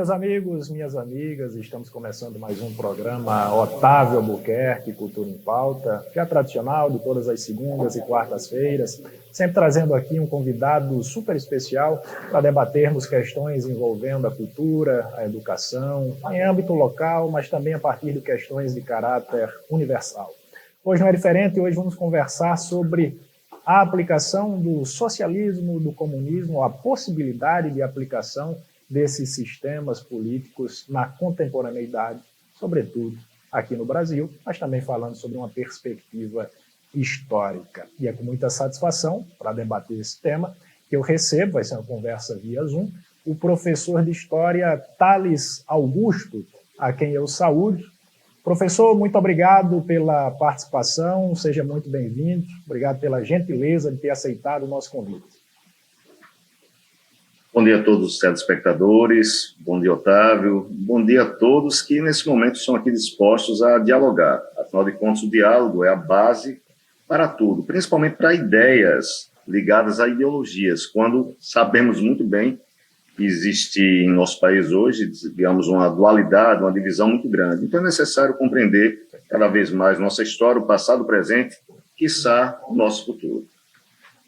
meus amigos, minhas amigas, estamos começando mais um programa Otávio Albuquerque, Cultura em Pauta, já tradicional, de todas as segundas e quartas-feiras, sempre trazendo aqui um convidado super especial para debatermos questões envolvendo a cultura, a educação, em âmbito local, mas também a partir de questões de caráter universal. Hoje não é diferente, hoje vamos conversar sobre a aplicação do socialismo, do comunismo, a possibilidade de aplicação desses sistemas políticos na contemporaneidade, sobretudo aqui no Brasil, mas também falando sobre uma perspectiva histórica. E é com muita satisfação, para debater esse tema, que eu recebo, vai ser uma conversa via Zoom, o professor de História Thales Augusto, a quem eu saúdo. Professor, muito obrigado pela participação, seja muito bem-vindo, obrigado pela gentileza de ter aceitado o nosso convite. Bom dia a todos os telespectadores, bom dia, Otávio, bom dia a todos que nesse momento estão aqui dispostos a dialogar. Afinal de contas, o diálogo é a base para tudo, principalmente para ideias ligadas a ideologias, quando sabemos muito bem que existe em nosso país hoje, digamos, uma dualidade, uma divisão muito grande. Então é necessário compreender cada vez mais nossa história, o passado, o presente, quiçá o nosso futuro.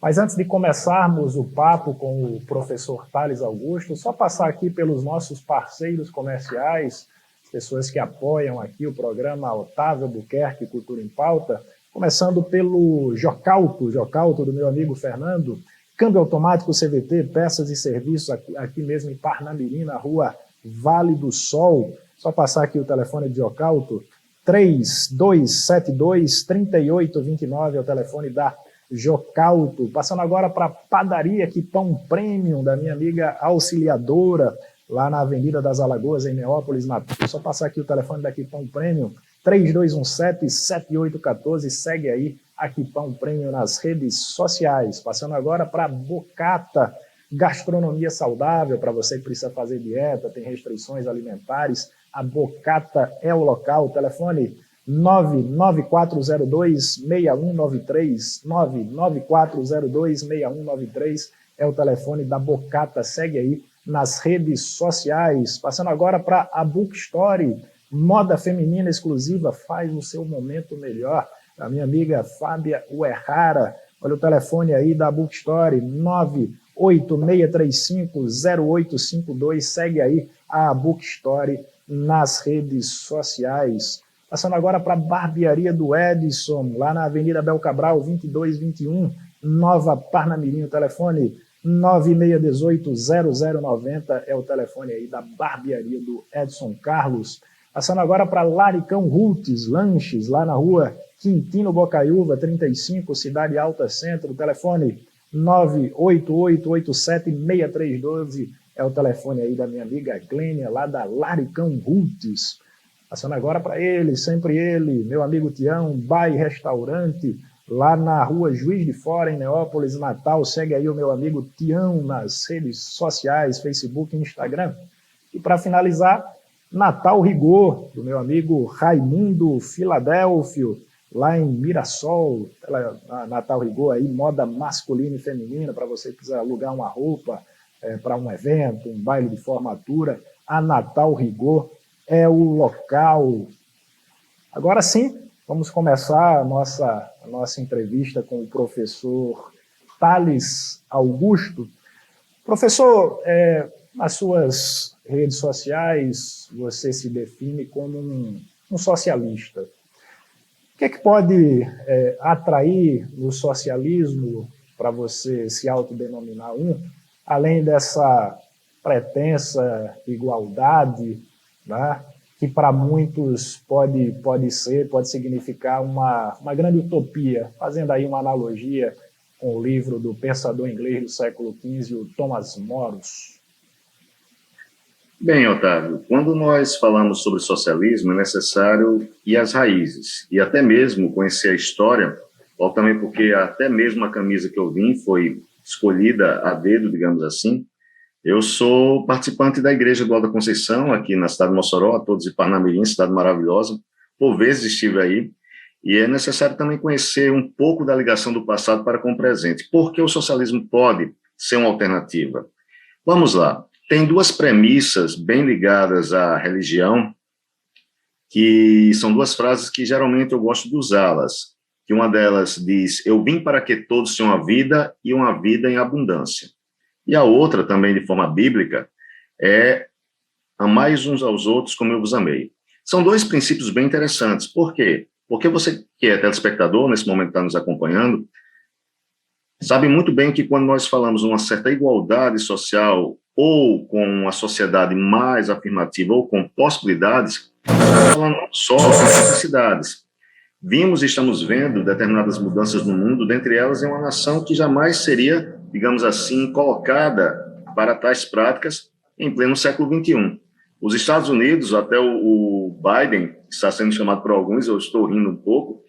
Mas antes de começarmos o papo com o professor Thales Augusto, só passar aqui pelos nossos parceiros comerciais, pessoas que apoiam aqui o programa Otávio Albuquerque Cultura em Pauta, começando pelo Jocauto do meu amigo Fernando, câmbio automático CVT, peças e serviços aqui mesmo em Parnamirim, na rua Vale do Sol. Só passar aqui o telefone de Jocauto, 3272-3829 é o telefone da Jocauto. Passando agora para a padaria aqui, Pão Premium, da minha amiga Auxiliadora, lá na Avenida das Alagoas, em Neópolis, Natal. Só passar aqui o telefone daqui, Pão Premium, 3217-7814, segue aí aqui Pão Premium nas redes sociais. Passando agora para Bocata, gastronomia saudável, para você que precisa fazer dieta, tem restrições alimentares, a Bocata é o local. O telefone 99402-6193, 99402-6193 é o telefone da Bocata, segue aí nas redes sociais. Passando agora para a Bookstory, moda feminina exclusiva, faz o seu momento melhor. A minha amiga Fábia Uerrara, olha o telefone aí da Bookstory, 98635-0852, segue aí a Bookstory nas redes sociais. Passando agora para a barbearia do Edson, lá na Avenida Bel Cabral, 2221, Nova Parnamirim, o telefone 9618-0090 é o telefone aí da barbearia do Edson Carlos. Passando agora para Laricão Roots, lanches, lá na rua Quintino Bocaiúva, 35, Cidade Alta Centro, o telefone 98887-6312 é o telefone aí da minha amiga Glênia, lá da Laricão Roots. Passando agora para ele, sempre ele, meu amigo Tião, Bai Restaurante, lá na rua Juiz de Fora, em Neópolis, Natal. Segue aí o meu amigo Tião nas redes sociais, Facebook e Instagram. E para finalizar, Natal Rigor, do meu amigo Raimundo Filadélfio, lá em Mirassol. Natal Rigor aí, moda masculina e feminina, para você que quiser alugar uma roupa para um evento, um baile de formatura, a Natal Rigor é o local. Agora sim, vamos começar a nossa entrevista com o professor Thales Augusto. Professor, nas suas redes sociais, você se define como um socialista. O que é que pode atrair no socialismo para você se autodenominar além dessa pretensa igualdade, né, que para muitos pode significar uma grande utopia, fazendo aí uma analogia com o livro do pensador inglês do século XV, o Thomas Moros? Bem, Otávio, quando nós falamos sobre socialismo, é necessário ir às raízes, e até mesmo conhecer a história, ou também porque até mesmo a camisa que eu vim foi escolhida a dedo, digamos assim. Eu sou participante da Igreja do Alto da Conceição, aqui na cidade de Mossoró, a todos de Parnamirim, cidade maravilhosa. Por vezes estive aí, e é necessário também conhecer um pouco da ligação do passado para com o presente. Por que o socialismo pode ser uma alternativa? Vamos lá. tem duas premissas bem ligadas à religião, que são duas frases que geralmente eu gosto de usá-las. Que uma delas diz: eu vim para que todos tenham uma vida e uma vida em abundância. E a outra, também de forma bíblica, é: amai uns aos outros como eu vos amei. São dois princípios bem interessantes. Por quê? Porque você, que é telespectador, nesse momento está nos acompanhando, sabe muito bem que quando nós falamos uma certa igualdade social, ou com uma sociedade mais afirmativa, ou com possibilidades, estamos falando só com necessidades. Vimos e estamos vendo determinadas mudanças no mundo, dentre elas em uma nação que jamais seria, digamos assim, colocada para tais práticas em pleno século XXI. Os Estados Unidos, até o Biden, que está sendo chamado por alguns, eu estou rindo um pouco,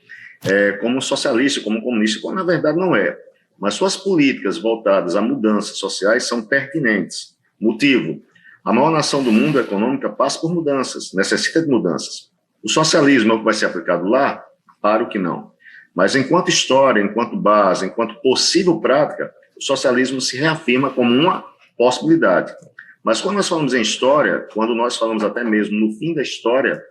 como socialista, como comunista, quando na verdade não é. Mas suas políticas voltadas a mudanças sociais são pertinentes. Motivo: a maior nação do mundo econômica passa por mudanças, necessita de mudanças. O socialismo é o que vai ser aplicado lá? Claro que não. Mas enquanto história, enquanto base, enquanto possível prática, o socialismo se reafirma como uma possibilidade. Mas quando nós falamos em história, quando nós falamos até mesmo no fim da história,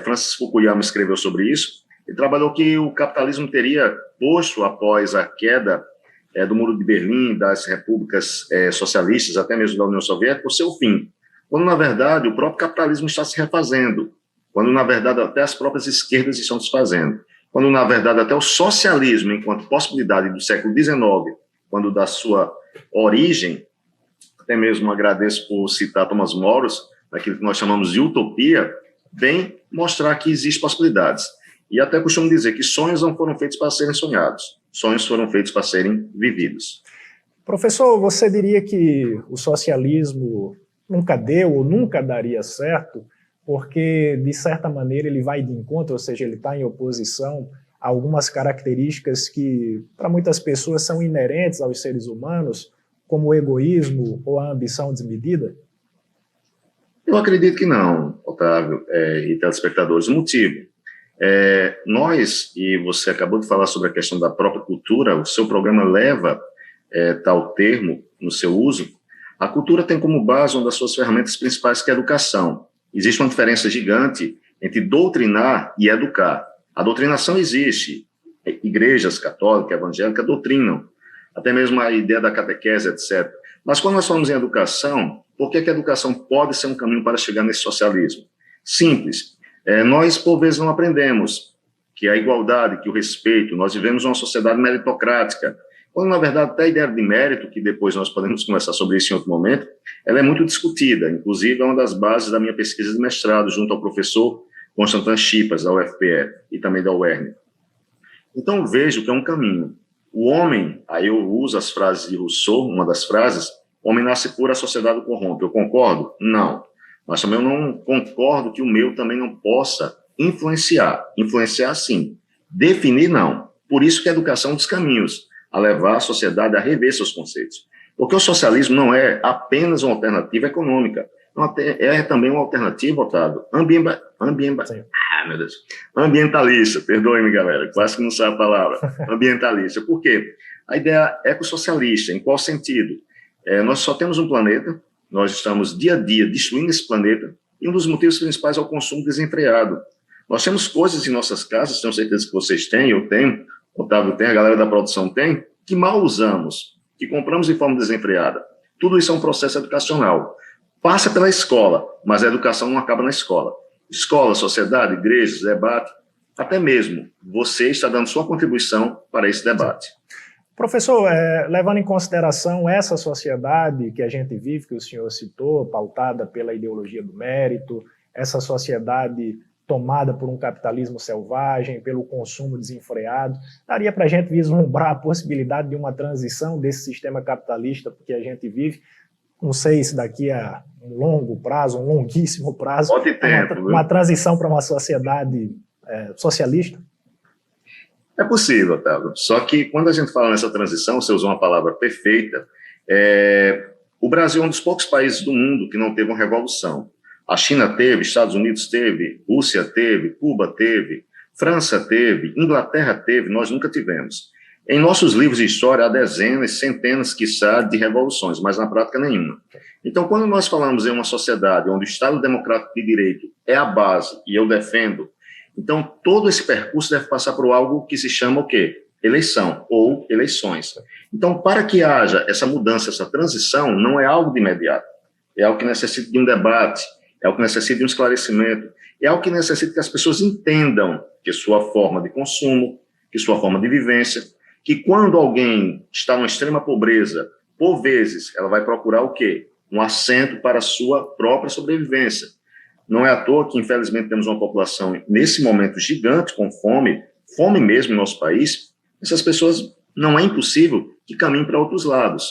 Francis Fukuyama escreveu sobre isso. Ele trabalhou que o capitalismo teria posto, após a queda do Muro de Berlim, das repúblicas socialistas, até mesmo da União Soviética, o seu fim. Quando, na verdade, o próprio capitalismo está se refazendo. Quando, na verdade, até as próprias esquerdas estão desfazendo. Quando, na verdade, até o socialismo, enquanto possibilidade do século XIX, quando da sua origem, até mesmo agradeço por citar Thomas More, naquilo que nós chamamos de utopia, vem mostrar que existem possibilidades. E até costumo dizer que sonhos não foram feitos para serem sonhados, sonhos foram feitos para serem vividos. Professor, você diria que o socialismo nunca deu ou nunca daria certo, porque, de certa maneira, ele vai de encontro, ou seja, ele está em oposição a algumas características que, para muitas pessoas, são inerentes aos seres humanos, como o egoísmo ou a ambição desmedida? Eu acredito que não, Otávio e telespectadores. O motivo: nós, e você acabou de falar sobre a questão da própria cultura, o seu programa leva tal termo no seu uso. A cultura tem como base uma das suas ferramentas principais, que é a educação. Existe uma diferença gigante entre doutrinar e educar. A doutrinação existe. Igrejas católicas, evangélicas doutrinam. Até mesmo a ideia da catequese, etc. Mas quando nós falamos em educação, por que a educação pode ser um caminho para chegar nesse socialismo? Simples. Nós, por vezes, não aprendemos que a igualdade, que o respeito, nós vivemos uma sociedade meritocrática, quando, na verdade, até a ideia de mérito, que depois nós podemos conversar sobre isso em outro momento, ela é muito discutida. Inclusive, é uma das bases da minha pesquisa de mestrado, junto ao professor Constantin Chipas, da UFPE, e também da UERN. Então, eu vejo que é um caminho. O homem, aí eu uso as frases de Rousseau, uma das frases: o homem nasce puro, a sociedade o corrompe. Eu concordo? Não. Mas também eu não concordo que o meu também não possa influenciar. Influenciar, sim. Definir, não. Por isso que a educação é um dos caminhos a levar a sociedade a rever seus conceitos. Porque o socialismo não é apenas uma alternativa econômica, é também uma alternativa, Otávio, ambientalista, perdoe-me, galera, quase que não sabe a palavra, ambientalista. Por quê? A ideia ecossocialista, em qual sentido? Nós só temos um planeta, nós estamos dia a dia destruindo esse planeta, e um dos motivos principais é o consumo desenfreado. Nós temos coisas em nossas casas, tenho certeza que vocês têm, eu tenho, Otávio tem, a galera da produção tem, que mal usamos, que compramos de forma desenfreada. Tudo isso é um processo educacional. Passa pela escola, mas a educação não acaba na escola. Escola, sociedade, igrejas, debate, até mesmo você está dando sua contribuição para esse debate. Professor, levando em consideração essa sociedade que a gente vive, que o senhor citou, pautada pela ideologia do mérito, essa sociedade tomada por um capitalismo selvagem, pelo consumo desenfreado, daria para a gente vislumbrar a possibilidade de uma transição desse sistema capitalista que a gente vive? Não sei se daqui a um longo prazo, um longuíssimo prazo, uma transição para uma sociedade socialista? É possível, Otávio. Só que quando a gente fala nessa transição, você usou uma palavra perfeita, o Brasil é um dos poucos países do mundo que não teve uma revolução. A China teve, Estados Unidos teve, Rússia teve, Cuba teve, França teve, Inglaterra teve, nós nunca tivemos. Em nossos livros de história, há dezenas, centenas, quiçá, de revoluções, mas na prática nenhuma. Então, quando nós falamos em uma sociedade onde o Estado Democrático de Direito é a base, e eu defendo, então todo esse percurso deve passar por algo que se chama o quê? Eleição, ou eleições. Então, para que haja essa mudança, essa transição, não é algo de imediato. É algo que necessita de um debate, é algo que necessita de um esclarecimento, é algo que necessita que as pessoas entendam que sua forma de consumo, que sua forma de vivência, que quando alguém está numa extrema pobreza, por vezes, ela vai procurar o quê? Um assento para a sua própria sobrevivência. Não é à toa que, infelizmente, temos uma população, nesse momento, gigante, com fome, fome mesmo no nosso país. Essas pessoas, não é impossível que caminhem para outros lados.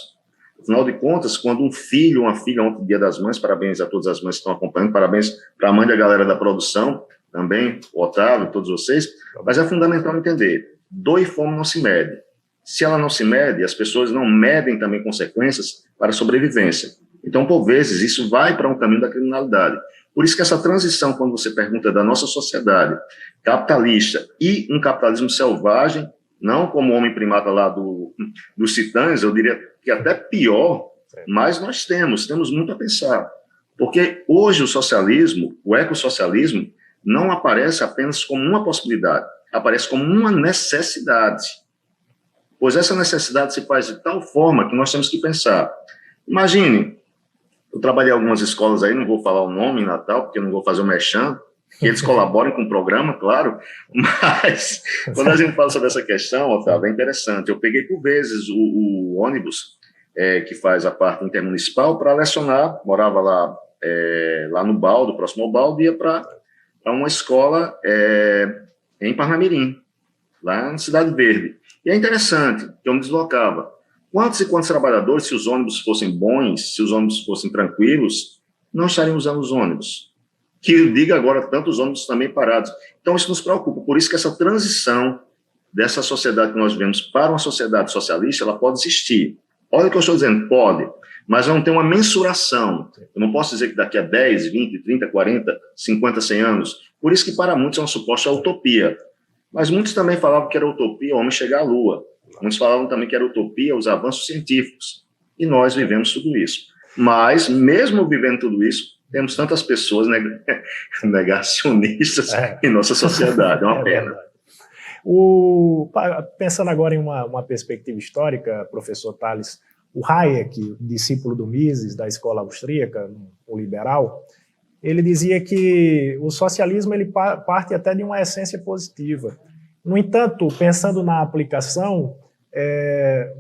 Afinal de contas, quando um filho, uma filha, ontem, Dia das Mães, parabéns a todas as mães que estão acompanhando, parabéns para a mãe da galera da produção, também, o Otávio, todos vocês, mas é fundamental entender, dor e fome não se mede. Se ela não se mede, as pessoas não medem também consequências para a sobrevivência. Então, por vezes, isso vai para um caminho da criminalidade. Por isso que essa transição, quando você pergunta da nossa sociedade capitalista e um capitalismo selvagem, não como o homem primata lá dos titãs, eu diria que até pior, mas nós temos muito a pensar. Porque hoje o socialismo, o ecossocialismo, não aparece apenas como uma possibilidade, aparece como uma necessidade. Pois essa necessidade se faz de tal forma que nós temos que pensar. Imagine, eu trabalhei em algumas escolas aí, não vou falar o nome em Natal, porque eu não vou fazer o merchan, que eles colaborem com o programa, claro, mas quando a gente fala sobre essa questão, Otávio, é interessante. Eu peguei por vezes o ônibus que faz a parte intermunicipal para lecionar, morava lá no Baldo, próximo ao Baldo, ia para uma escola em Parnamirim, lá na Cidade Verde. E é interessante que eu me deslocava. Quantos e quantos trabalhadores, se os ônibus fossem bons, se os ônibus fossem tranquilos, não estariam usando os ônibus? Que eu diga agora, tantos ônibus também parados. Então, isso nos preocupa. Por isso que essa transição dessa sociedade que nós vivemos para uma sociedade socialista, ela pode existir. Olha o que eu estou dizendo, pode, mas não tem uma mensuração. Eu não posso dizer que daqui a 10, 20, 30, 40, 50, 100 anos. Por isso que para muitos é uma suposta utopia. Mas muitos também falavam que era utopia o homem chegar à Lua. Muitos falavam também que era utopia os avanços científicos. E nós vivemos tudo isso. Mas, mesmo vivendo tudo isso, temos tantas pessoas negacionistas em nossa sociedade. É uma pena. Pensando agora em uma perspectiva histórica, professor Tales, o Hayek, discípulo do Mises, da escola austríaca, o liberal, ele dizia que o socialismo ele parte até de uma essência positiva. No entanto, pensando na aplicação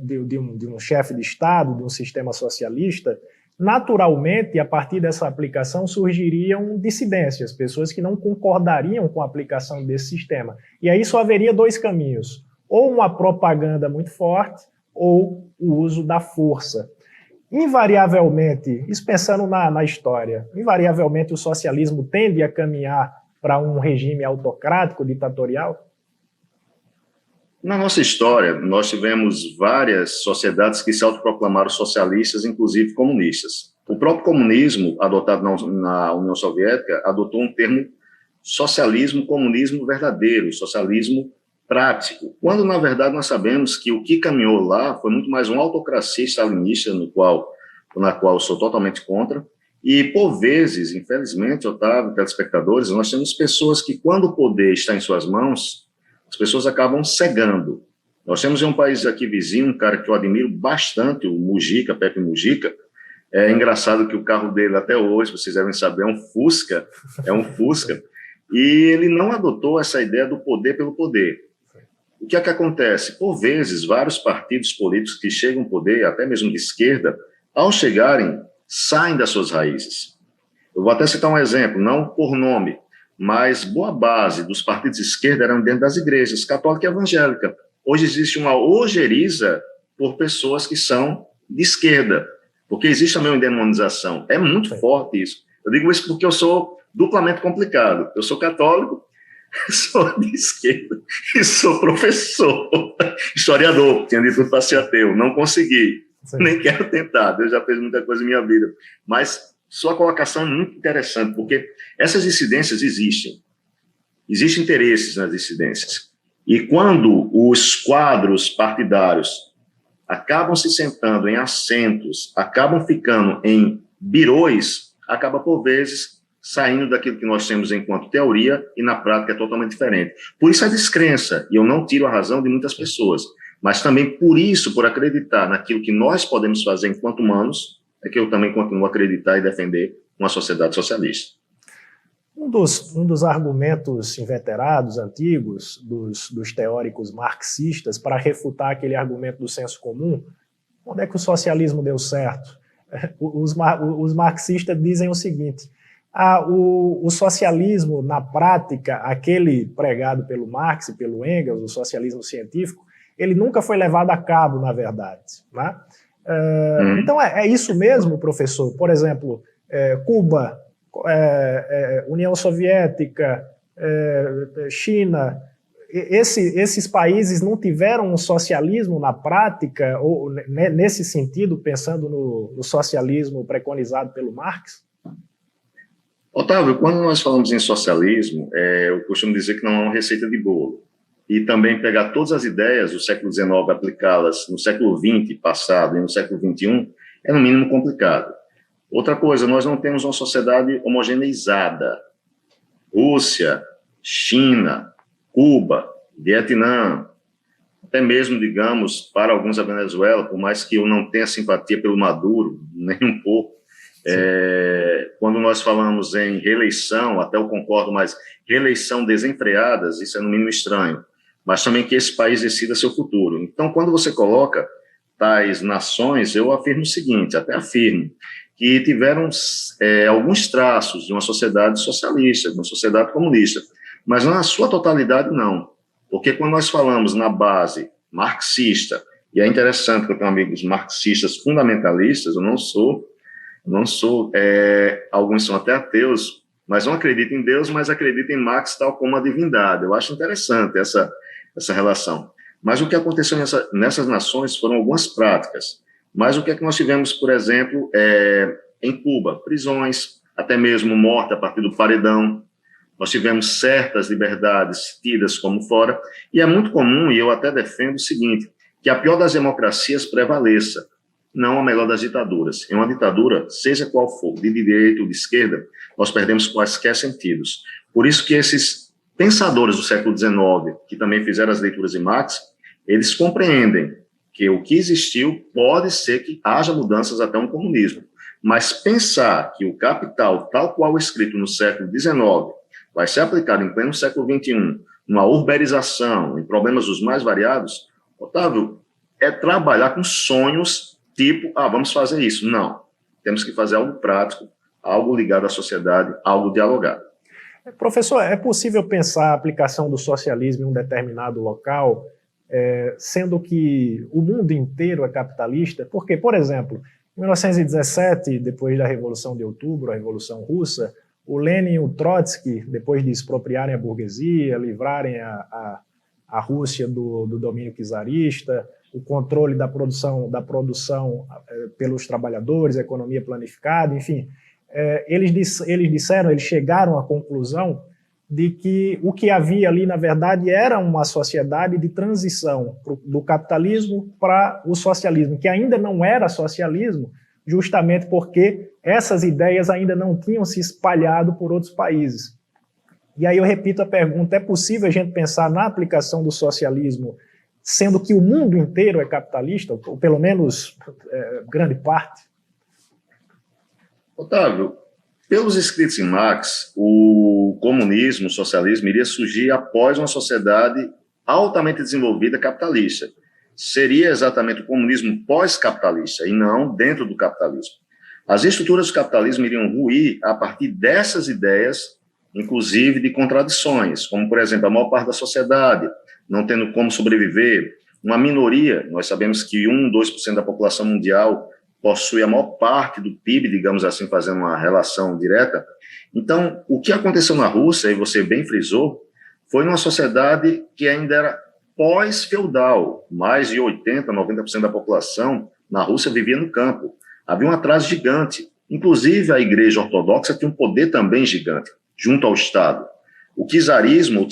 de um chefe de Estado, de um sistema socialista, naturalmente, a partir dessa aplicação, surgiriam dissidências, pessoas que não concordariam com a aplicação desse sistema. E aí só haveria dois caminhos, ou uma propaganda muito forte, ou o uso da força. Invariavelmente, isso pensando na história, invariavelmente o socialismo tende a caminhar para um regime autocrático, ditatorial? Na nossa história, nós tivemos várias sociedades que se autoproclamaram socialistas, inclusive comunistas. O próprio comunismo, adotado na União Soviética, adotou um termo socialismo, comunismo verdadeiro, socialismo prático, quando, na verdade, nós sabemos que o que caminhou lá foi muito mais uma autocracia stalinista, na qual eu sou totalmente contra, e, por vezes, infelizmente, Otávio, telespectadores, nós temos pessoas que, quando o poder está em suas mãos, as pessoas acabam cegando. Nós temos em um país aqui vizinho, um cara que eu admiro bastante, o Mujica, Pepe Mujica. É engraçado que o carro dele até hoje, vocês devem saber, é um Fusca, e ele não adotou essa ideia do poder pelo poder. O que é que acontece? Por vezes, vários partidos políticos que chegam ao poder, até mesmo de esquerda, ao chegarem, saem das suas raízes. Eu vou até citar um exemplo, não por nome, mas boa base dos partidos de esquerda eram dentro das igrejas, católica e evangélica. Hoje existe uma ojeriza por pessoas que são de esquerda, porque existe também uma demonização. É muito forte isso. Eu digo isso porque eu sou duplamente complicado. Eu sou católico, sou de esquerda e sou professor, historiador, tinha de tudo para ser ateu. Não consegui, nem quero tentar, Deus já fez muita coisa em minha vida. Mas sua colocação é muito interessante, porque essas dissidências existem. Existem interesses nas dissidências. E quando os quadros partidários acabam se sentando em assentos, acabam ficando em birôs, acaba, por vezes, saindo daquilo que nós temos enquanto teoria e, na prática, é totalmente diferente. Por isso a descrença, e eu não tiro a razão de muitas pessoas, mas também por isso, por acreditar naquilo que nós podemos fazer enquanto humanos, é que eu também continuo a acreditar e defender uma sociedade socialista. Um dos argumentos inveterados, antigos, dos teóricos marxistas, para refutar aquele argumento do senso comum, onde é que o socialismo deu certo? Os marxistas dizem o seguinte: o socialismo, na prática, aquele pregado pelo Marx e pelo Engels, o socialismo científico, ele nunca foi levado a cabo, na verdade. Né? Então, é isso mesmo, professor? Por exemplo, Cuba, União Soviética, China, esses países não tiveram um socialismo na prática, ou nesse sentido, pensando no socialismo preconizado pelo Marx? Otávio, quando nós falamos em socialismo, eu costumo dizer que não é uma receita de bolo. E também pegar todas as ideias do século XIX, aplicá-las no século XX passado e no século XXI, é no mínimo complicado. Outra coisa, nós não temos uma sociedade homogeneizada. Rússia, China, Cuba, Vietnã, até mesmo, digamos, para alguns a Venezuela, por mais que eu não tenha simpatia pelo Maduro, nem um pouco, quando nós falamos em reeleição, até eu concordo, mas reeleição desenfreadas, isso é no mínimo estranho, mas também que esse país decida seu futuro. Então, quando você coloca tais nações, eu afirmo o seguinte, até afirmo, que tiveram alguns traços de uma sociedade socialista, de uma sociedade comunista, mas na sua totalidade não, porque quando nós falamos na base marxista, e é interessante que eu tenho amigos marxistas fundamentalistas, eu não sou, alguns são até ateus, mas não acreditam em Deus, mas acreditam em Marx tal como a divindade. Eu acho interessante essa relação. Mas o que aconteceu nessas nações foram algumas práticas. Mas o que é que nós tivemos, por exemplo, em Cuba? Prisões, até mesmo morte a partir do paredão. Nós tivemos certas liberdades tidas como fora. E é muito comum, e eu até defendo o seguinte, que a pior das democracias prevaleça, não a melhor das ditaduras. Em uma ditadura, seja qual for, de direita ou de esquerda, nós perdemos quaisquer sentidos. Por isso que esses pensadores do século XIX, que também fizeram as leituras de Marx, eles compreendem que o que existiu pode ser que haja mudanças até um comunismo. Mas pensar que o capital, tal qual escrito no século XIX, vai ser aplicado em pleno século XXI, numa urbanização, em problemas os mais variados, Otávio, é trabalhar com sonhos tipo, vamos fazer isso. Não. Temos que fazer algo prático, algo ligado à sociedade, algo dialogado. Professor, é possível pensar a aplicação do socialismo em um determinado local, sendo que o mundo inteiro é capitalista? Porque, por exemplo, em 1917, depois da Revolução de Outubro, a Revolução Russa, o Lenin e o Trotsky, depois de expropriarem a burguesia, livrarem a Rússia do domínio czarista, o controle da produção pelos trabalhadores, a economia planificada, enfim, eles chegaram à conclusão de que o que havia ali, na verdade, era uma sociedade de transição do capitalismo para o socialismo, que ainda não era socialismo, justamente porque essas ideias ainda não tinham se espalhado por outros países. E aí eu repito a pergunta, é possível a gente pensar na aplicação do socialismo, sendo que o mundo inteiro é capitalista, ou pelo menos grande parte? Otávio, pelos escritos em Marx, o comunismo, o socialismo, iria surgir após uma sociedade altamente desenvolvida capitalista. Seria exatamente o comunismo pós-capitalista, e não dentro do capitalismo. As estruturas do capitalismo iriam ruir a partir dessas ideias, inclusive de contradições, como, por exemplo, a maior parte da sociedade não tendo como sobreviver, uma minoria, nós sabemos que 1, 2% da população mundial possui a maior parte do PIB, digamos assim, fazendo uma relação direta. Então, o que aconteceu na Rússia, e você bem frisou, foi numa sociedade que ainda era pós-feudal. Mais de 80%, 90% da população na Rússia vivia no campo. Havia um atraso gigante. Inclusive, a Igreja Ortodoxa tinha um poder também gigante, junto ao Estado. O czarismo,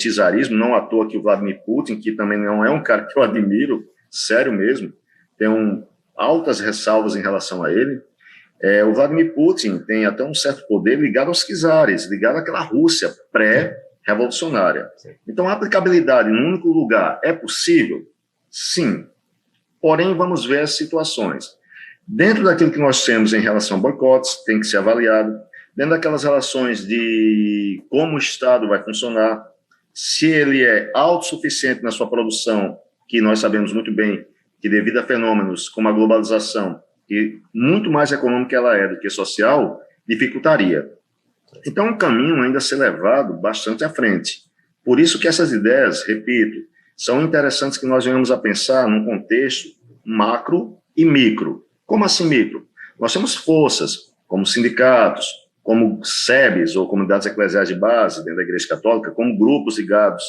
não à toa que o Vladimir Putin, que também não é um cara que eu admiro, sério mesmo, tenho altas ressalvas em relação a ele. O Vladimir Putin tem até um certo poder ligado aos czares, ligado àquela Rússia pré-revolucionária. Então, a aplicabilidade num único lugar é possível? Sim. Porém, vamos ver as situações. Dentro daquilo que nós temos em relação a boicotes, tem que ser avaliado. Dentro daquelas relações de como o Estado vai funcionar, se ele é autossuficiente na sua produção, que nós sabemos muito bem que devido a fenômenos como a globalização, que muito mais econômica ela é do que social, dificultaria. Então, é um caminho ainda a ser levado bastante à frente. Por isso que essas ideias, repito, são interessantes que nós venhamos a pensar num contexto macro e micro. Como assim micro? Nós temos forças, como sindicatos, como SEBs, ou comunidades eclesiais de base dentro da Igreja Católica, como grupos ligados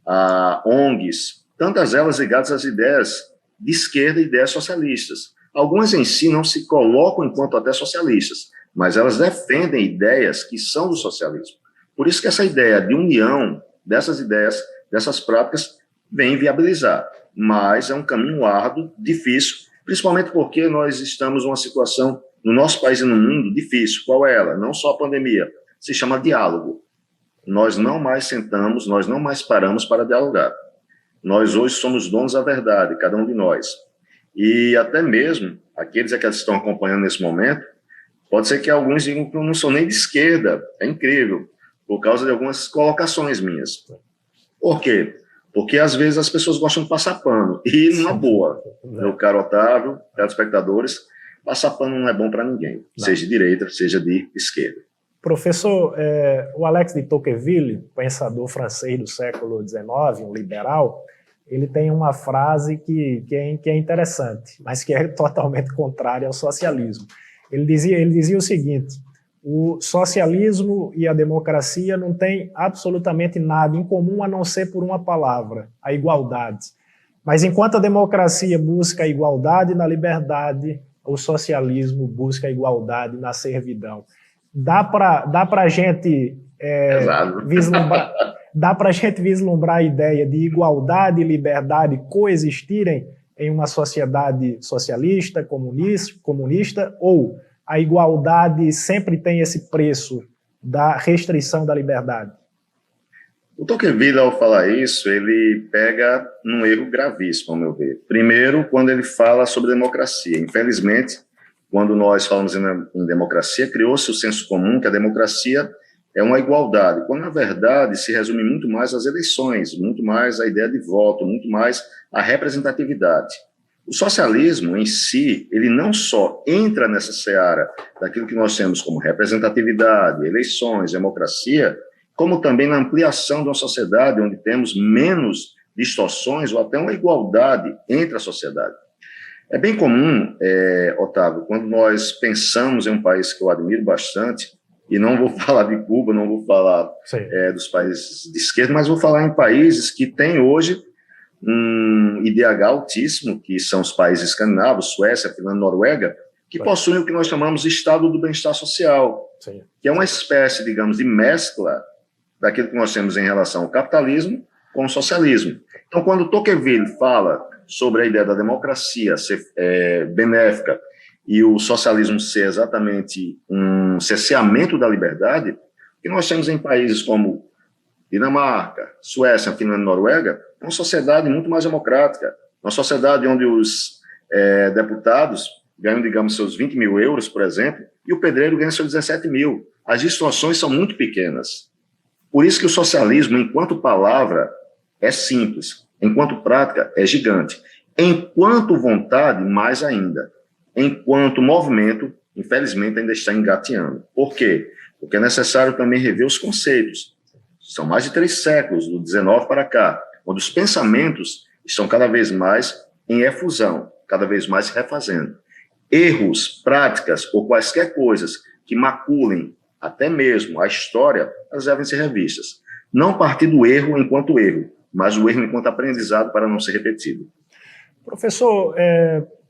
a ONGs, tantas elas ligadas às ideias de esquerda e ideias socialistas. Algumas em si não se colocam enquanto até socialistas, mas elas defendem ideias que são do socialismo. Por isso que essa ideia de união dessas ideias, dessas práticas, vem viabilizar. Mas é um caminho árduo, difícil, principalmente porque nós estamos numa situação, no nosso país e no mundo, difícil. Qual é ela? Não só a pandemia, se chama diálogo. Nós não mais sentamos, nós não mais paramos para dialogar. Nós hoje somos donos da verdade, cada um de nós. E até mesmo, aqueles que estão acompanhando nesse momento, pode ser que alguns digam que eu não sou nem de esquerda, é incrível, por causa de algumas colocações minhas. Por quê? Porque às vezes as pessoas gostam de passar pano, e numa boa, meu caro Otávio, caros espectadores, passar pano não é bom para ninguém, seja de direita, seja de esquerda. Professor, o Alex de Tocqueville, pensador francês do século XIX, um liberal, ele tem uma frase que é interessante, mas que é totalmente contrária ao socialismo. Ele dizia o seguinte: o socialismo e a democracia não têm absolutamente nada em comum a não ser por uma palavra, a igualdade. Mas enquanto a democracia busca a igualdade na liberdade, o socialismo busca a igualdade na servidão. Dá para a gente vislumbrar... Dá para a gente vislumbrar a ideia de igualdade e liberdade coexistirem em uma sociedade socialista, comunista, ou a igualdade sempre tem esse preço da restrição da liberdade? O Tocqueville, ao falar isso, ele pega num erro gravíssimo, ao meu ver. Primeiro, quando ele fala sobre democracia. Infelizmente, quando nós falamos em democracia, criou-se o senso comum que a democracia é uma igualdade, quando na verdade se resume muito mais às eleições, muito mais à ideia de voto, muito mais à representatividade. O socialismo em si, ele não só entra nessa seara daquilo que nós temos como representatividade, eleições, democracia, como também na ampliação de uma sociedade onde temos menos distorções ou até uma igualdade entre a sociedade. É bem comum, Otávio, quando nós pensamos em um país que eu admiro bastante, e não vou falar de Cuba, não vou falar dos países de esquerda, mas vou falar em países que têm hoje um IDH altíssimo, que são os países escandinavos, Suécia, Finlândia, Noruega, que possuem o que nós chamamos de estado do bem-estar social, que é uma espécie, digamos, de mescla daquilo que nós temos em relação ao capitalismo com o socialismo. Então, quando Tocqueville fala sobre a ideia da democracia ser benéfica e o socialismo ser exatamente um cerceamento da liberdade, que nós temos em países como Dinamarca, Suécia, Finlândia e Noruega, é uma sociedade muito mais democrática, uma sociedade onde os deputados ganham, digamos, seus 20 mil euros, por exemplo, e o pedreiro ganha seus 17 mil. As distorções são muito pequenas. Por isso que o socialismo, enquanto palavra, é simples, enquanto prática, é gigante. Enquanto vontade, mais ainda. Enquanto movimento, infelizmente, ainda está engateando. Por quê? Porque é necessário também rever os conceitos. São mais de 3 séculos, do 19 para cá, onde os pensamentos estão cada vez mais em efusão, cada vez mais se refazendo. Erros, práticas ou quaisquer coisas que maculem até mesmo a história, elas devem ser revistas. Não partir do erro enquanto erro, mas o erro enquanto aprendizado para não ser repetido. Professor,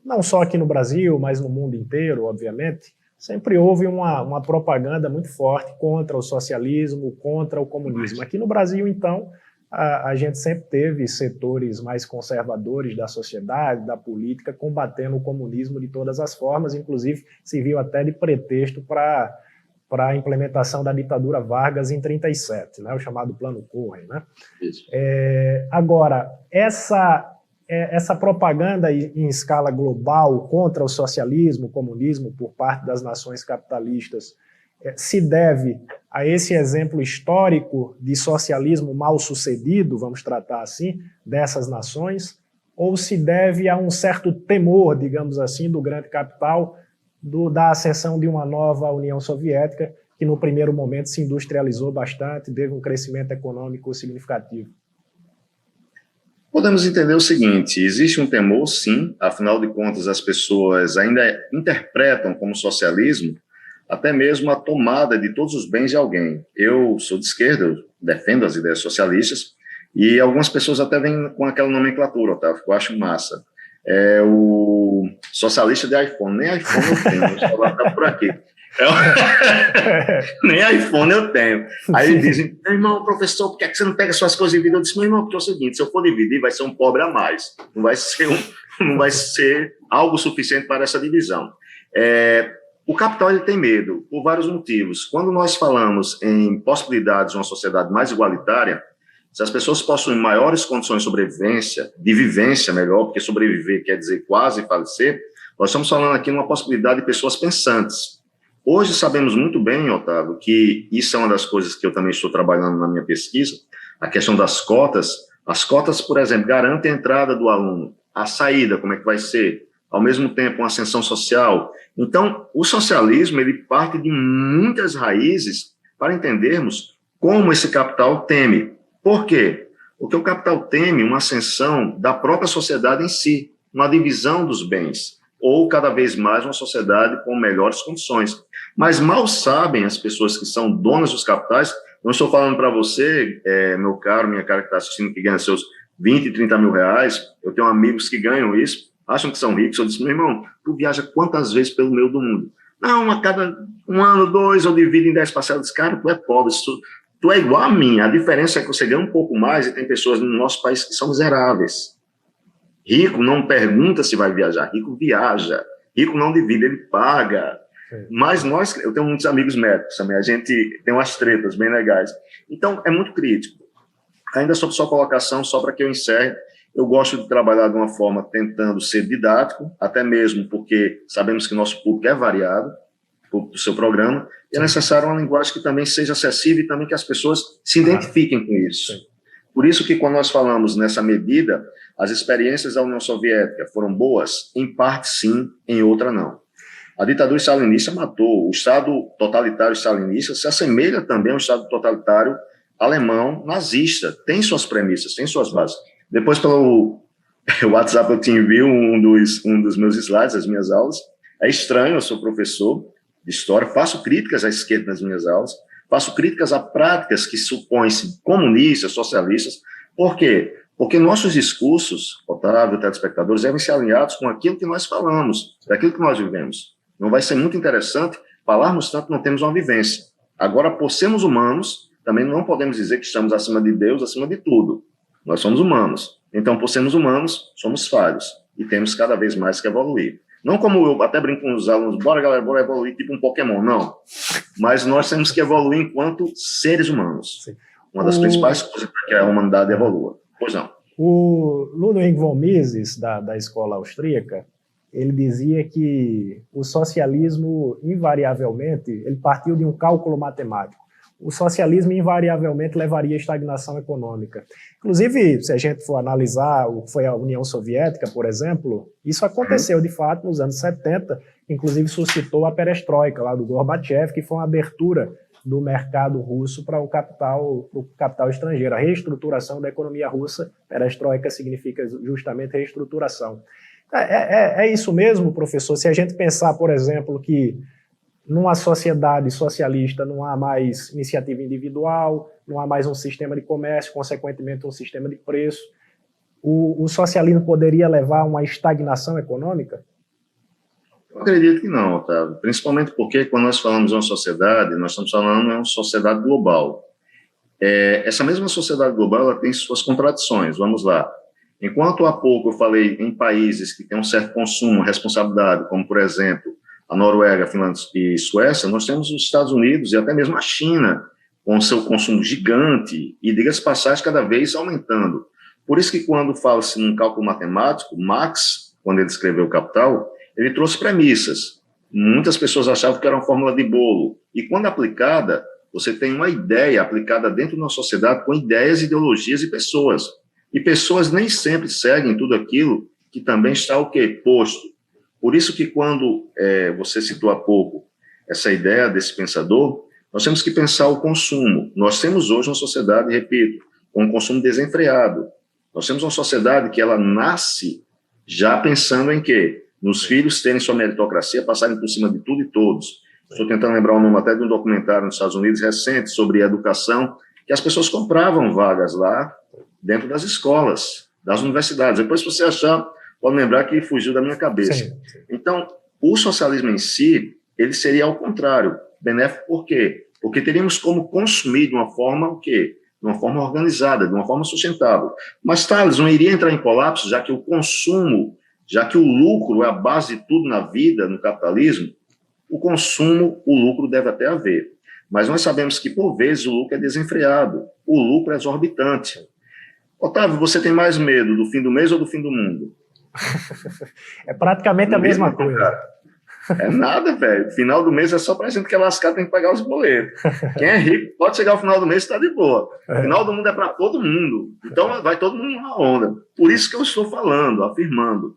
não só aqui no Brasil, mas no mundo inteiro, obviamente, sempre houve uma propaganda muito forte contra o socialismo, contra o comunismo. Aqui no Brasil, então, a gente sempre teve setores mais conservadores da sociedade, da política, combatendo o comunismo de todas as formas, inclusive serviu até de pretexto para a implementação da ditadura Vargas em 1937, né, o chamado Plano Cohen. Né? Agora, essa propaganda em escala global contra o socialismo, o comunismo, por parte das nações capitalistas, se deve a esse exemplo histórico de socialismo mal sucedido, vamos tratar assim, dessas nações, ou se deve a um certo temor, digamos assim, do grande capital, da ascensão de uma nova União Soviética, que no primeiro momento se industrializou bastante, teve um crescimento econômico significativo? Podemos entender o seguinte: existe um temor, sim, afinal de contas as pessoas ainda interpretam como socialismo até mesmo a tomada de todos os bens de alguém. Eu sou de esquerda, eu defendo as ideias socialistas, e algumas pessoas até vêm com aquela nomenclatura, Otávio, que eu acho massa. É o socialista de iPhone. Nem iPhone eu tenho, o celular está por aqui. Nem iPhone eu tenho. Aí eles dizem: meu irmão, professor, por que você não pega suas coisas e divide? Eu disse: meu irmão, porque é o seguinte, se eu for dividir, vai ser um pobre a mais. Não vai ser algo suficiente para essa divisão. O capital ele tem medo, por vários motivos. Quando nós falamos em possibilidades de uma sociedade mais igualitária, se as pessoas possuem maiores condições de sobrevivência, de vivência melhor, porque sobreviver quer dizer quase falecer, nós estamos falando aqui numa possibilidade de pessoas pensantes. Hoje sabemos muito bem, Otávio, que isso é uma das coisas que eu também estou trabalhando na minha pesquisa, a questão das cotas. As cotas, por exemplo, garantem a entrada do aluno, a saída, como é que vai ser, ao mesmo tempo uma ascensão social. Então, o socialismo ele parte de muitas raízes para entendermos como esse capital teme. Por quê? Porque o capital teme uma ascensão da própria sociedade em si, uma divisão dos bens, ou cada vez mais uma sociedade com melhores condições. Mas mal sabem as pessoas que são donas dos capitais. Não estou falando para você, meu caro, minha cara que está assistindo, que ganha seus 20, 30 mil reais. Eu tenho amigos que ganham isso, acham que são ricos. Eu disse: meu irmão, tu viaja quantas vezes pelo meio do mundo? Não, a cada um ano, 2, eu divido em 10 parcelas. Cara, tu é pobre, tu é igual a mim. A diferença é que você ganha um pouco mais e tem pessoas no nosso país que são miseráveis. Rico não pergunta se vai viajar, rico viaja. Rico não divide, ele paga. Mas eu tenho muitos amigos médicos também, a gente tem umas tretas bem legais. Então, é muito crítico. Ainda sobre sua colocação, só para que eu encerre, eu gosto de trabalhar de uma forma tentando ser didático, até mesmo porque sabemos que nosso público é variado, do seu programa, e é necessário uma linguagem que também seja acessível e também que as pessoas se identifiquem com isso. Sim. Por isso que quando nós falamos nessa medida, as experiências da União Soviética foram boas? Em parte sim, em outra não. A ditadura stalinista matou. O Estado totalitário stalinista se assemelha também ao Estado totalitário alemão nazista. Tem suas premissas, tem suas bases. Depois, pelo WhatsApp, eu te envio um dos meus slides, as minhas aulas. É estranho, eu sou professor de história, faço críticas à esquerda nas minhas aulas, faço críticas a práticas que supõem-se comunistas, socialistas. Por quê? Porque nossos discursos, Otávio, telespectadores, devem ser alinhados com aquilo que nós falamos, daquilo que nós vivemos. Não vai ser muito interessante falarmos tanto que não temos uma vivência. Agora, por sermos humanos, também não podemos dizer que estamos acima de Deus, acima de tudo. Nós somos humanos. Então, por sermos humanos, somos falhos. E temos cada vez mais que evoluir. Não como eu até brinco com os alunos, bora galera, bora evoluir tipo um Pokémon, não. Mas nós temos que evoluir enquanto seres humanos. Sim. Uma das principais coisas para que a humanidade evolua. Pois não. O Ludwig von Mises, da escola austríaca, ele dizia que o socialismo, invariavelmente, ele partiu de um cálculo matemático. O socialismo, invariavelmente, levaria à estagnação econômica. Inclusive, se a gente for analisar o que foi a União Soviética, por exemplo, isso aconteceu, de fato, nos anos 70, inclusive suscitou a perestroika, lá do Gorbachev, que foi uma abertura do mercado russo para o capital estrangeiro, a reestruturação da economia russa. Perestroika significa justamente reestruturação. É isso mesmo, professor? Se a gente pensar, por exemplo, que numa sociedade socialista não há mais iniciativa individual, não há mais um sistema de comércio, consequentemente um sistema de preço, o socialismo poderia levar a uma estagnação econômica? Eu acredito que não, Otávio. Principalmente porque quando nós falamos de uma sociedade, nós estamos falando de uma sociedade global. Essa mesma sociedade global ela tem suas contradições. Vamos lá. Enquanto há pouco eu falei em países que têm um certo consumo, responsabilidade, como, por exemplo, a Noruega, a Finlândia e Suécia, nós temos os Estados Unidos e até mesmo a China, com seu consumo gigante e, diga-se de passagem, cada vez aumentando. Por isso que quando fala-se num cálculo matemático, Marx, quando ele escreveu o Capital, ele trouxe premissas. Muitas pessoas achavam que era uma fórmula de bolo. E quando aplicada, você tem uma ideia aplicada dentro de uma sociedade com ideias, ideologias e pessoas. E pessoas nem sempre seguem tudo aquilo que também está o quê? Posto. Por isso que quando você citou há pouco essa ideia desse pensador, nós temos que pensar o consumo. Nós temos hoje uma sociedade, repito, com um consumo desenfreado. Nós temos uma sociedade que ela nasce já pensando em quê? Nos filhos terem sua meritocracia, passarem por cima de tudo e todos. Estou tentando lembrar o nome até de um documentário nos Estados Unidos recente sobre educação, que as pessoas compravam vagas lá dentro das escolas, das universidades. Depois, se você achar, pode lembrar que fugiu da minha cabeça. Sim. Então, o socialismo em si, ele seria ao contrário, benéfico por quê? Porque teríamos como consumir de uma forma o quê? De uma forma organizada, de uma forma sustentável. Mas Tales não iria entrar em colapso, já que o consumo, já que o lucro é a base de tudo na vida, no capitalismo, o consumo, o lucro deve até haver. Mas nós sabemos que, por vezes, o lucro é desenfreado, o lucro é exorbitante. Otávio, você tem mais medo do fim do mês ou do fim do mundo? É praticamente a mesma coisa. Cara. É nada, velho. Final do mês é só pra gente que é lascado, tem que pagar os boletos. Quem é rico pode chegar ao final do mês e está de boa. Final do mundo é para todo mundo. Então vai todo mundo na onda. Por isso que eu estou falando, afirmando.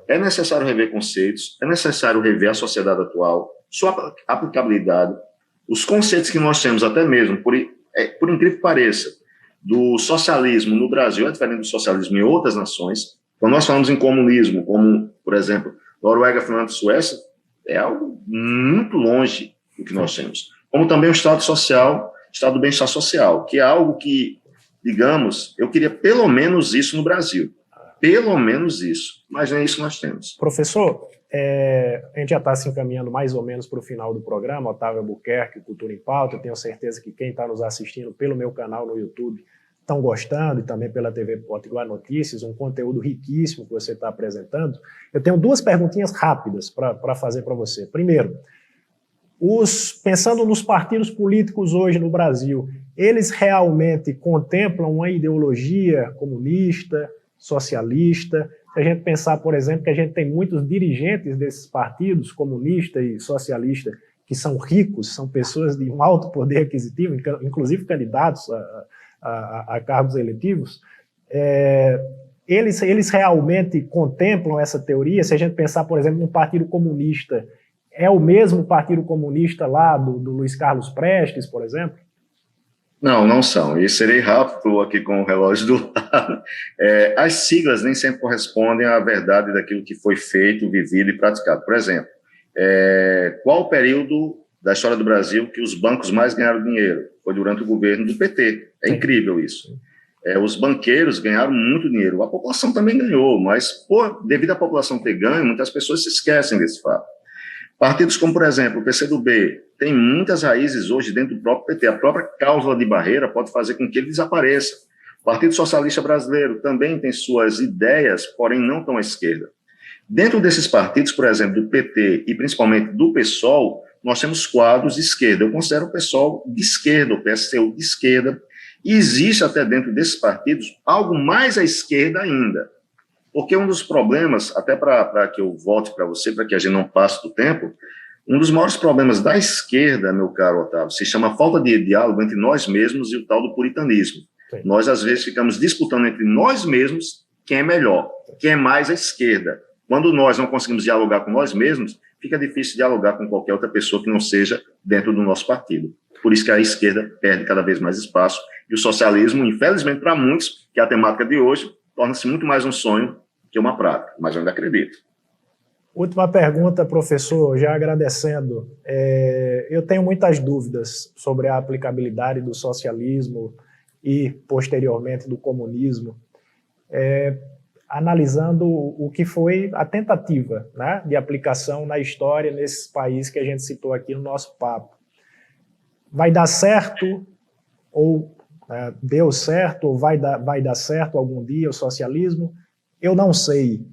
É necessário rever conceitos, é necessário rever a sociedade atual, sua aplicabilidade, os conceitos que nós temos, até mesmo, por incrível que pareça, do socialismo no Brasil é diferente do socialismo em outras nações. Quando nós falamos em comunismo, como, por exemplo, Noruega, Finlândia e Suécia, é algo muito longe do que nós temos. Como também o Estado social, Estado do bem-estar social, que é algo que, digamos, eu queria pelo menos isso no Brasil. Pelo menos isso. Mas nem isso nós temos. Professor, a gente já está se encaminhando mais ou menos para o final do programa, Otávio Albuquerque, Cultura em Pauta. Eu tenho certeza que quem está nos assistindo pelo meu canal no YouTube estão gostando, e também pela TV Potiguar Notícias, um conteúdo riquíssimo que você está apresentando. Eu tenho duas perguntinhas rápidas para fazer para você. Primeiro, pensando nos partidos políticos hoje no Brasil, eles realmente contemplam uma ideologia comunista, socialista? Se a gente pensar, por exemplo, que a gente tem muitos dirigentes desses partidos, comunista e socialista, que são ricos, são pessoas de um alto poder aquisitivo, inclusive candidatos a cargos eletivos, eles realmente contemplam essa teoria? Se a gente pensar, por exemplo, no Partido Comunista, é o mesmo Partido Comunista lá do Luiz Carlos Prestes, por exemplo? Não, não são. E serei rápido aqui com o relógio do lado. As siglas nem sempre correspondem à verdade daquilo que foi feito, vivido e praticado. Por exemplo, qual o período da história do Brasil que os bancos mais ganharam dinheiro? Foi durante o governo do PT. É incrível isso. Os banqueiros ganharam muito dinheiro. A população também ganhou, mas devido à população ter ganho, muitas pessoas se esquecem desse fato. Partidos como, por exemplo, o PCdoB, tem muitas raízes hoje dentro do próprio PT. A própria cláusula de barreira pode fazer com que ele desapareça. O Partido Socialista Brasileiro também tem suas ideias, porém não tão à esquerda. Dentro desses partidos, por exemplo, do PT e principalmente do PSOL, nós temos quadros de esquerda. Eu considero o PSOL de esquerda, o PSTU de esquerda, e existe até dentro desses partidos algo mais à esquerda ainda. Porque um dos problemas, até para que eu volte para você, para que a gente não passe do tempo, um dos maiores problemas da esquerda, meu caro Otávio, se chama falta de diálogo entre nós mesmos e o tal do puritanismo. Sim. Nós, às vezes, ficamos disputando entre nós mesmos quem é melhor, quem é mais à esquerda. Quando nós não conseguimos dialogar com nós mesmos, fica difícil dialogar com qualquer outra pessoa que não seja dentro do nosso partido. Por isso que a esquerda perde cada vez mais espaço. E o socialismo, infelizmente para muitos, que é a temática de hoje, torna-se muito mais um sonho que uma prática, mas eu ainda acredito. Última pergunta, professor, já agradecendo. Eu tenho muitas dúvidas sobre a aplicabilidade do socialismo e, posteriormente, do comunismo. analisando o que foi a tentativa, né, de aplicação na história nesses países que a gente citou aqui no nosso papo. Vai dar certo, ou deu certo, ou vai dar certo algum dia o socialismo? Eu não sei.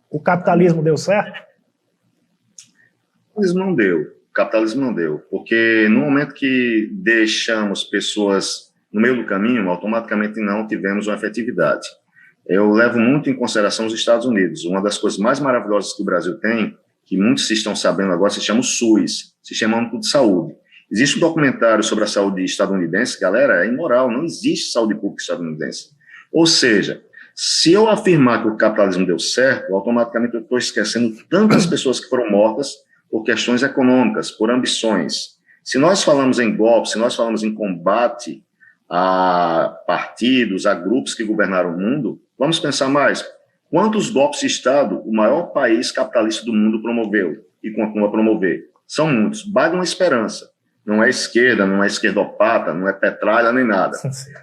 O capitalismo deu certo? O capitalismo não deu, porque no momento que deixamos pessoas no meio do caminho, automaticamente não tivemos uma efetividade. Eu levo muito em consideração os Estados Unidos. Uma das coisas mais maravilhosas que o Brasil tem, que muitos estão sabendo agora, se chama o SUS, Sistema Único de Saúde. Existe um documentário sobre a saúde estadunidense, galera, é imoral, não existe saúde pública estadunidense. Ou seja, se eu afirmar que o capitalismo deu certo, automaticamente eu estou esquecendo tantas pessoas que foram mortas por questões econômicas, por ambições. Se nós falamos em golpe, se nós falamos em combate a partidos, a grupos que governaram o mundo, vamos pensar mais. Quantos golpes de Estado o maior país capitalista do mundo promoveu e continua a promover? São muitos. Basta uma esperança. Não é esquerda, não é esquerdopata, não é petralha nem nada.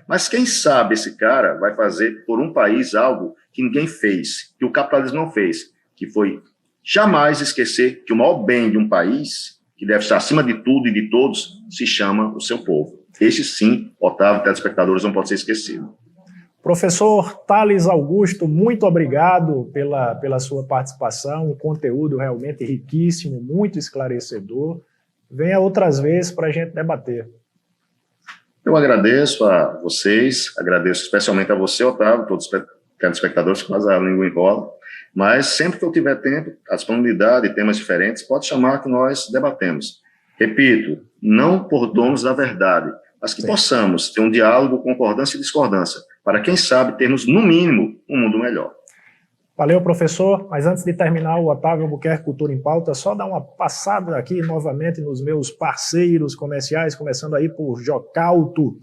Mas quem sabe esse cara vai fazer por um país algo que ninguém fez, que o capitalismo não fez, que foi jamais esquecer que o maior bem de um país, que deve estar acima de tudo e de todos, se chama o seu povo. Este sim, Otávio, telespectadores, não pode ser esquecido. Professor Thales Augusto, muito obrigado pela sua participação, um conteúdo realmente riquíssimo, muito esclarecedor. Venha outras vezes para a gente debater. Eu agradeço a vocês, agradeço especialmente a você, Otávio, todos os telespectadores que fazem a língua enrola, mas sempre que eu tiver tempo, a disponibilidade, temas diferentes, pode chamar que nós debatemos. Repito, não por donos da verdade, mas que possamos ter um diálogo, concordância e discordância, para quem sabe termos, no mínimo, um mundo melhor. Valeu, professor. Mas antes de terminar o Otávio Albuquerque Cultura em Pauta, só dar uma passada aqui novamente nos meus parceiros comerciais, começando aí por Jocauto,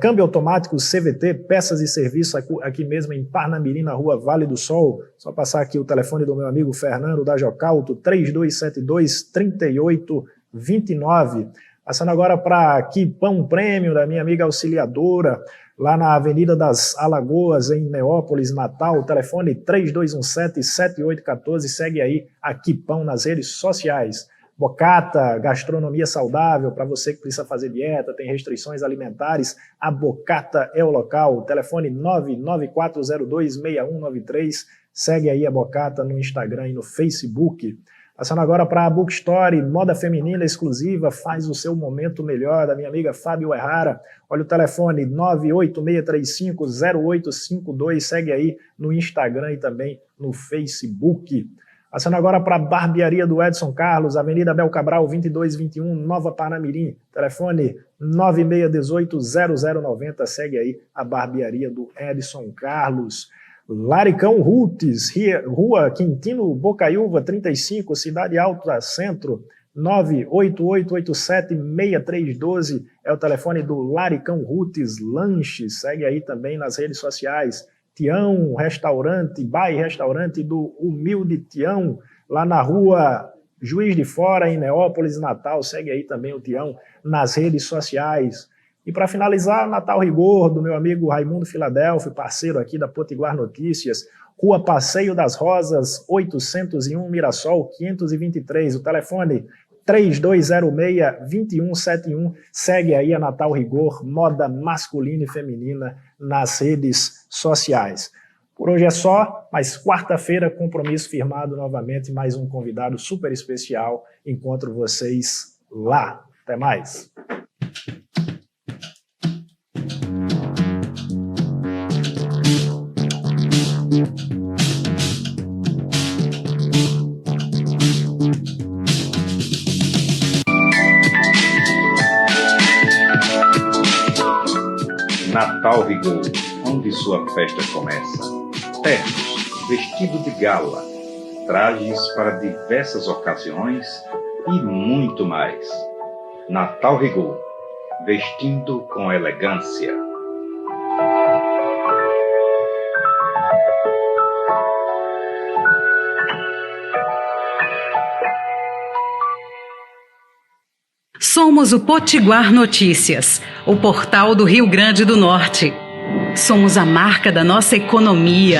câmbio automático CVT, peças e serviços aqui mesmo em Parnamirim, na rua Vale do Sol. Só passar aqui o telefone do meu amigo Fernando da Jocauto, 3272-3829. Passando agora para aqui, Pão Prêmio, da minha amiga auxiliadora, lá na Avenida das Alagoas, em Neópolis, Natal, telefone 3217-7814, segue aí Aqui Pão nas redes sociais. Bocata, gastronomia saudável, para você que precisa fazer dieta, tem restrições alimentares, a Bocata é o local, telefone 994026193, segue aí a Bocata no Instagram e no Facebook. Passando agora para a Bookstore, moda feminina exclusiva, faz o seu momento melhor, da minha amiga Fábio Errara. Olha o telefone, 986350852, segue aí no Instagram e também no Facebook. Passando agora para a barbearia do Edson Carlos, Avenida Bel Cabral, 2221, Nova Parnamirim. Telefone 9618-0090, segue aí a barbearia do Edson Carlos. Laricão Roots, Rua Quintino Bocaiúva, 35, Cidade Alta, Centro, 98887-6312, é o telefone do Laricão Roots Lanches, segue aí também nas redes sociais. Tião Restaurante, Restaurante do Humilde Tião, lá na rua Juiz de Fora, em Neópolis, Natal, segue aí também o Tião nas redes sociais. E para finalizar, Natal Rigor, do meu amigo Raimundo Filadélfio, parceiro aqui da Potiguar Notícias, Rua Passeio das Rosas, 801, Mirassol, 523, o telefone 3206-2171, segue aí a Natal Rigor, moda masculina e feminina nas redes sociais. Por hoje é só, mas quarta-feira, compromisso firmado novamente, mais um convidado super especial, encontro vocês lá. Até mais. Natal Rigor, onde sua festa começa. Ternos, vestido de gala, trajes para diversas ocasiões e muito mais. Natal Rigor, vestindo com elegância. Somos o Potiguar Notícias, o portal do Rio Grande do Norte. Somos a marca da nossa economia.